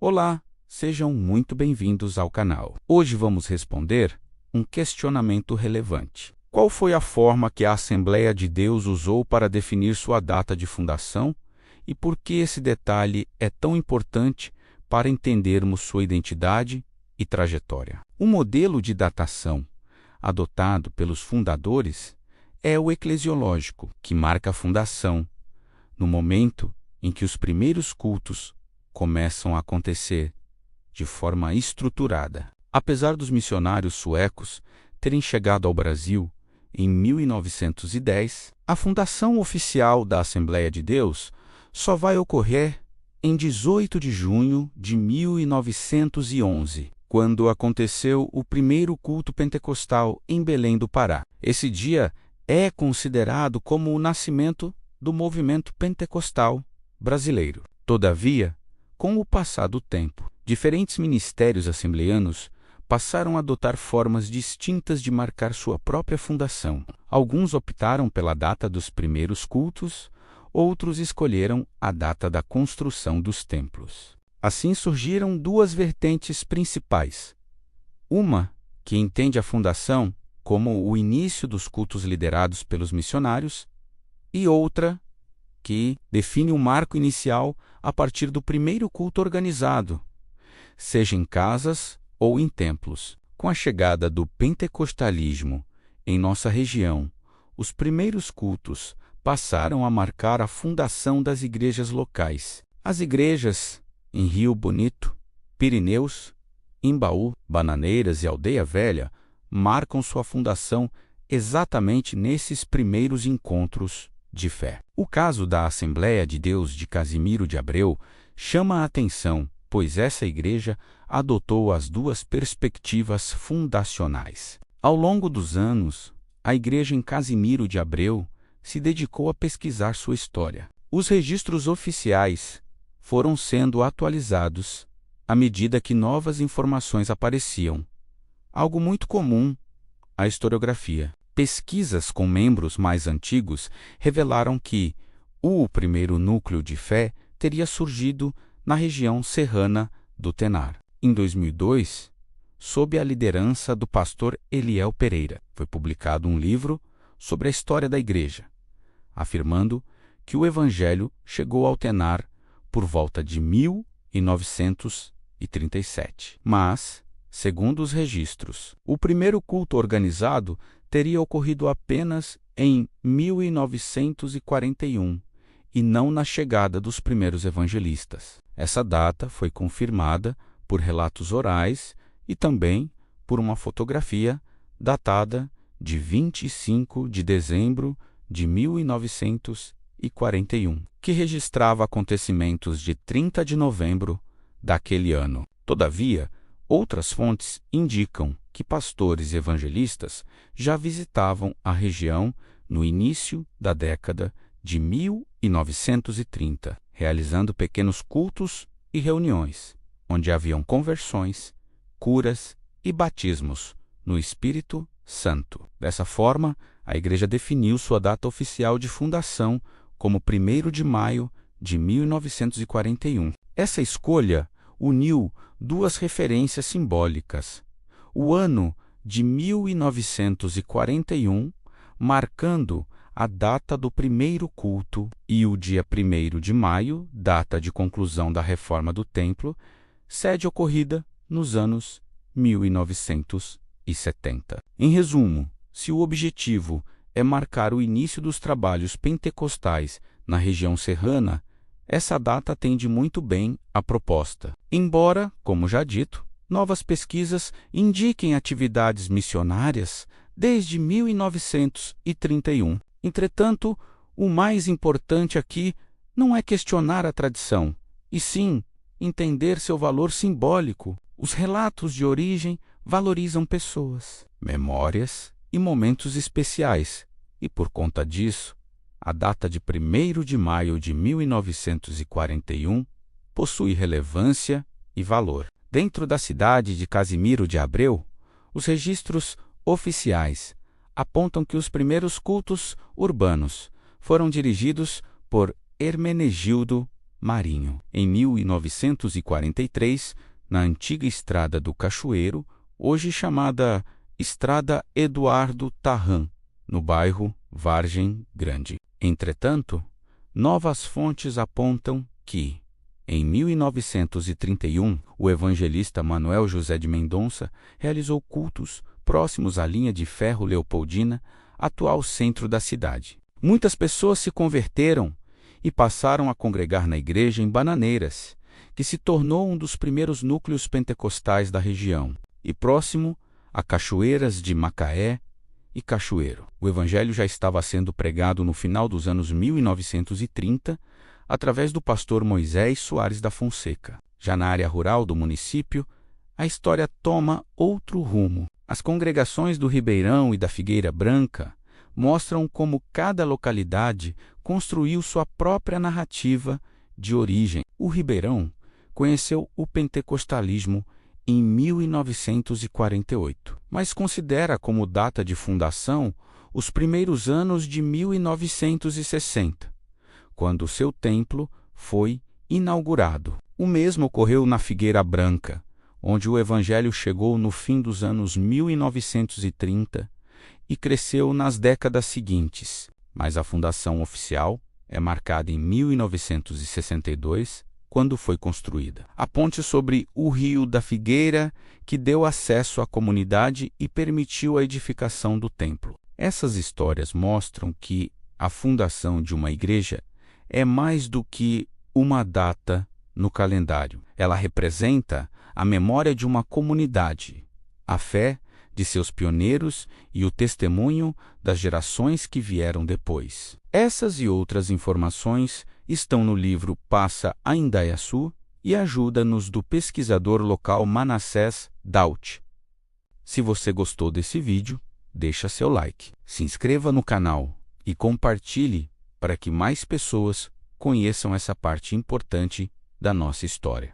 Olá, sejam muito bem-vindos ao canal. Hoje vamos responder um questionamento relevante. Qual foi a forma que a Assembleia de Deus usou para definir sua data de fundação e por que esse detalhe é tão importante para entendermos sua identidade e trajetória? O modelo de datação adotado pelos fundadores é o eclesiológico, que marca a fundação, no momento em que os primeiros cultos começam a acontecer de forma estruturada. Apesar dos missionários suecos terem chegado ao Brasil em 1910, a fundação oficial da Assembleia de Deus só vai ocorrer em 18 de junho de 1911, quando aconteceu o primeiro culto pentecostal em Belém do Pará. Esse dia é considerado como o nascimento do movimento pentecostal brasileiro. Todavia, com o passar do tempo, diferentes ministérios assembleanos passaram a adotar formas distintas de marcar sua própria fundação. Alguns optaram pela data dos primeiros cultos, outros escolheram a data da construção dos templos. Assim surgiram duas vertentes principais. Uma, que entende a fundação como o início dos cultos liderados pelos missionários, e outra, que define o marco inicial a partir do primeiro culto organizado, seja em casas ou em templos. Com a chegada do pentecostalismo em nossa região, os primeiros cultos passaram a marcar a fundação das igrejas locais. As igrejas em Rio Bonito, Pirineus, Imbaú, Bananeiras e Aldeia Velha marcam sua fundação exatamente nesses primeiros encontros de fé. O caso da Assembleia de Deus de Casimiro de Abreu chama a atenção, pois essa igreja adotou as duas perspectivas fundacionais. Ao longo dos anos, a igreja em Casimiro de Abreu se dedicou a pesquisar sua história. Os registros oficiais foram sendo atualizados à medida que novas informações apareciam, algo muito comum à historiografia. Pesquisas com membros mais antigos revelaram que o primeiro núcleo de fé teria surgido na região serrana do Tenar. Em 2002, sob a liderança do pastor Eliel Pereira, foi publicado um livro sobre a história da igreja, afirmando que o evangelho chegou ao Tenar por volta de 1937. Mas, segundo os registros, o primeiro culto organizado teria ocorrido apenas em 1941 e não na chegada dos primeiros evangelistas. Essa data foi confirmada por relatos orais e também por uma fotografia datada de 25 de dezembro de 1941, que registrava acontecimentos de 30 de novembro daquele ano. Todavia, outras fontes indicam que pastores e evangelistas já visitavam a região no início da década de 1930, realizando pequenos cultos e reuniões, onde haviam conversões, curas e batismos no Espírito Santo. Dessa forma, a igreja definiu sua data oficial de fundação como 1º de maio de 1941. Essa escolha uniu duas referências simbólicas: o ano de 1941, marcando a data do primeiro culto, e o dia 1º de maio, data de conclusão da reforma do templo, sede ocorrida nos anos 1970. Em resumo, se o objetivo é marcar o início dos trabalhos pentecostais na região serrana, essa data atende muito bem à proposta. Embora, como já dito, novas pesquisas indiquem atividades missionárias desde 1931. Entretanto, o mais importante aqui não é questionar a tradição, e sim entender seu valor simbólico. Os relatos de origem valorizam pessoas, memórias e momentos especiais, e por conta disso, a data de 1º de maio de 1941 possui relevância e valor. Dentro da cidade de Casimiro de Abreu, os registros oficiais apontam que os primeiros cultos urbanos foram dirigidos por Hermenegildo Marinho. Em 1943, na antiga Estrada do Cachoeiro, hoje chamada Estrada Eduardo Tarran, no bairro Vargem Grande. Entretanto, novas fontes apontam que, em 1931, o evangelista Manuel José de Mendonça realizou cultos próximos à linha de ferro Leopoldina, atual centro da cidade. Muitas pessoas se converteram e passaram a congregar na igreja em Bananeiras, que se tornou um dos primeiros núcleos pentecostais da região, e próximo a Cachoeiras de Macaé e Cachoeiro. O evangelho já estava sendo pregado no final dos anos 1930, através do pastor Moisés Soares da Fonseca. Já na área rural do município, a história toma outro rumo. As congregações do Ribeirão e da Figueira Branca mostram como cada localidade construiu sua própria narrativa de origem. O Ribeirão conheceu o pentecostalismo em 1948, mas considera como data de fundação os primeiros anos de 1960, quando seu templo foi inaugurado. O mesmo ocorreu na Figueira Branca, onde o evangelho chegou no fim dos anos 1930 e cresceu nas décadas seguintes, mas a fundação oficial é marcada em 1962, quando foi construída a ponte sobre o Rio da Figueira, que deu acesso à comunidade e permitiu a edificação do templo. Essas histórias mostram que a fundação de uma igreja é mais do que uma data no calendário. Ela representa a memória de uma comunidade, a fé de seus pioneiros e o testemunho das gerações que vieram depois. Essas e outras informações estão no livro Passa a Indaiaçu e Ajuda-nos, do pesquisador local Manassés Daut. Se você gostou desse vídeo, deixa seu like, se inscreva no canal e compartilhe para que mais pessoas conheçam essa parte importante da nossa história.